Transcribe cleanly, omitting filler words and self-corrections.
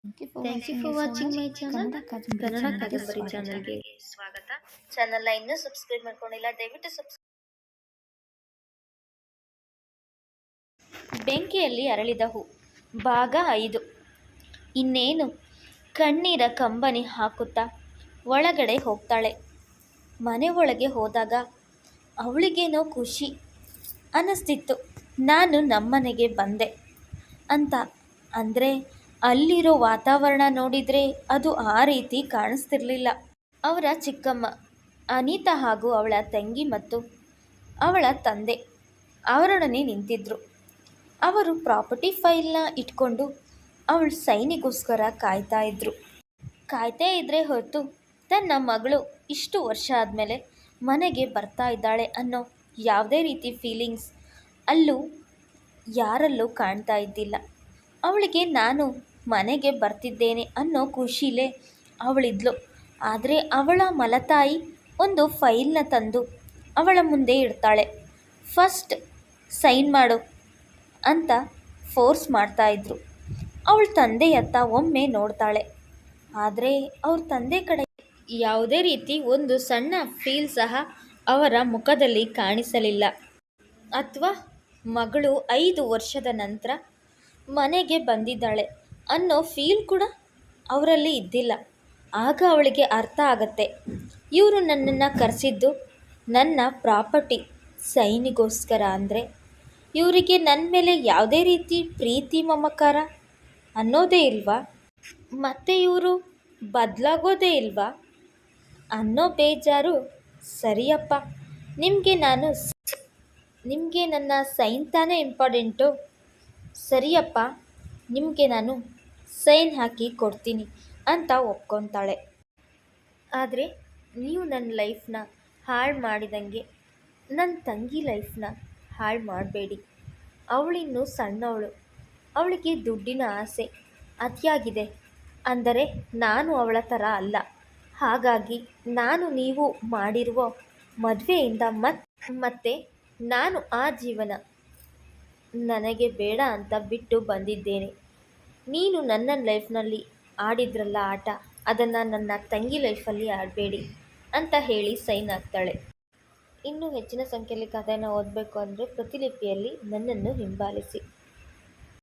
Thank you for watching my channel Kannada ಕಾದಂಬರಿ ಚಾನಲ್ಗೆ ಸ್ವಾಗತ. ಚಾನಲ್ನ ಇನ್ನೂ ಸಬ್ಸ್ಕ್ರೈಬ್ ಮಾಡ್ಕೊಂಡಿಲ್ಲ, ದಯವಿಟ್ಟು ಬೆಂಕಿಯಲ್ಲಿ ಅರಳಿದ ಹೂ ಭಾಗ 5. ಇನ್ನೇನು ಕಣ್ಣೀರ ಕಂಬನಿ ಹಾಕುತ್ತಾ ಒಳಗಡೆ ಹೋಗ್ತಾಳೆ. ಮನೆ ಒಳಗೆ ಹೋದಾಗ ಅವಳಿಗೇನೋ ಖುಷಿ ಅನ್ನಿಸ್ತಿತ್ತು. ನಾನು ನಮ್ಮನೆಗೆ ಬಂದೆ ಅಂತ. ಅಂದರೆ ಅಲ್ಲಿರೋ ವಾತಾವರಣ ನೋಡಿದರೆ ಅದು ಆ ರೀತಿ ಕಾಣಿಸ್ತಿರ್ಲಿಲ್ಲ. ಅವರ ಚಿಕ್ಕಮ್ಮ ಅನಿತಾ ಹಾಗೂ ಅವಳ ತಂಗಿ ಮತ್ತು ಅವಳ ತಂದೆ ಅವರೊಡನೆ ನಿಂತಿದ್ರು. ಅವರು ಪ್ರಾಪರ್ಟಿ ಫೈಲ್ನ ಇಟ್ಕೊಂಡು ಅವಳ ಸೈನಿಗೋಸ್ಕರ ಕಾಯ್ತಾ ಇದ್ರೆ ಹೊರತು ತನ್ನ ಮಗಳು ಇಷ್ಟು ವರ್ಷ ಆದಮೇಲೆ ಮನೆಗೆ ಬರ್ತಾ ಇದ್ದಾಳೆ ಅನ್ನೋ ಯಾವುದೇ ರೀತಿ ಫೀಲಿಂಗ್ಸ್ ಯಾರಲ್ಲೂ ಕಾಣ್ತಾ ಇದ್ದಿಲ್ಲ. ಅವಳಿಗೆ ನಾನು ಮನೆಗೆ ಬರ್ತಿದ್ದೇನೆ ಅನ್ನೋ ಖುಷಿಲೇ ಅವಳಿದ್ಲು. ಆದರೆ ಅವಳ ಮಲತಾಯಿ ಒಂದು ಫೈಲ್ನ ತಂದು ಅವಳ ಮುಂದೆ ಇಡ್ತಾಳೆ. ಫಸ್ಟ್ ಸೈನ್ ಮಾಡು ಅಂತ ಫೋರ್ಸ್ ಮಾಡ್ತಾಯಿದ್ರು. ಅವಳ ತಂದೆಯತ್ತ ಒಮ್ಮೆ ನೋಡ್ತಾಳೆ. ಆದರೆ ಅವ್ರ ತಂದೆ ಕಡೆ ಯಾವುದೇ ರೀತಿ ಒಂದು ಸಣ್ಣ ಫೀಲ್ ಸಹ ಅವರ ಮುಖದಲ್ಲಿ ಕಾಣಿಸಲಿಲ್ಲ. ಅಥವಾ ಮಗಳು 5 ವರ್ಷದ ನಂತರ ಮನೆಗೆ ಬಂದಿದ್ದಾಳೆ ಅನ್ನೋ ಫೀಲ್ ಕೂಡ ಅವರಲ್ಲಿ ಇದ್ದಿಲ್ಲ. ಆಗ ಅವಳಿಗೆ ಅರ್ಥ ಆಗತ್ತೆ, ಇವರು ನನ್ನನ್ನು ಕರೆಸಿದ್ದು ನನ್ನ ಪ್ರಾಪರ್ಟಿ ಸೈನಿಗೋಸ್ಕರ. ಅಂದರೆ ಇವರಿಗೆ ನನ್ನ ಮೇಲೆ ಯಾವುದೇ ರೀತಿ ಪ್ರೀತಿ ಮಮಕಾರ ಅನ್ನೋದೇ ಇಲ್ವಾ, ಮತ್ತು ಇವರು ಬದಲಾಗೋದೇ ಇಲ್ವಾ ಅನ್ನೋ ಬೇಜಾರು. ಸರಿಯಪ್ಪ, ನಿಮಗೆ ನನ್ನ ಸೈನ್ ತಾನೇ ಇಂಪಾರ್ಟೆಂಟು. ಸರಿಯಪ್ಪ, ನಿಮಗೆ ನಾನು ಸೈನ್ ಹಾಕಿ ಕೊಡ್ತೀನಿ ಅಂತ ಒಪ್ಕೊತಾಳೆ. ಆದರೆ ನೀವು ನನ್ನ ಲೈಫ್ನ ಹಾಳು ಮಾಡಿದಂಗೆ ನನ್ನ ತಂಗಿ ಲೈಫ್ನ ಹಾಳು ಮಾಡಬೇಡಿ. ಅವಳಿನ್ನೂ ಸಣ್ಣವಳು, ಅವಳಿಗೆ ದುಡ್ಡಿನ ಆಸೆ ಅತಿಯಾಗಿದೆ. ಅಂದರೆ ನಾನು ಅವಳ ಥರ ಅಲ್ಲ. ಹಾಗಾಗಿ ನಾನು ನೀವು ಮಾಡಿರುವ ಮದುವೆಯಿಂದ ಮತ್ತೆ ನಾನು ಆ ಜೀವನ ನನಗೆ ಬೇಡ ಅಂತ ಬಿಟ್ಟು ಬಂದಿದ್ದೇನೆ. ನೀನು ನನ್ನ ಲೈಫ್ನಲ್ಲಿ ಆಡಿದ್ರಲ್ಲ ಆಟ, ಅದನ್ನು ನನ್ನ ತಂಗಿ ಲೈಫಲ್ಲಿ ಆಡಬೇಡಿ ಅಂತ ಹೇಳಿ ಸೈನ್ ಹಾಕ್ತಾಳೆ. ಇನ್ನೂ ಹೆಚ್ಚಿನ ಸಂಖ್ಯೆಯಲ್ಲಿ ಕಥೆಯನ್ನು ಓದಬೇಕು ಅಂದರೆ ಪ್ರತಿಲಿಪಿಯಲ್ಲಿ ನನ್ನನ್ನು ಹಿಂಬಾಲಿಸಿ.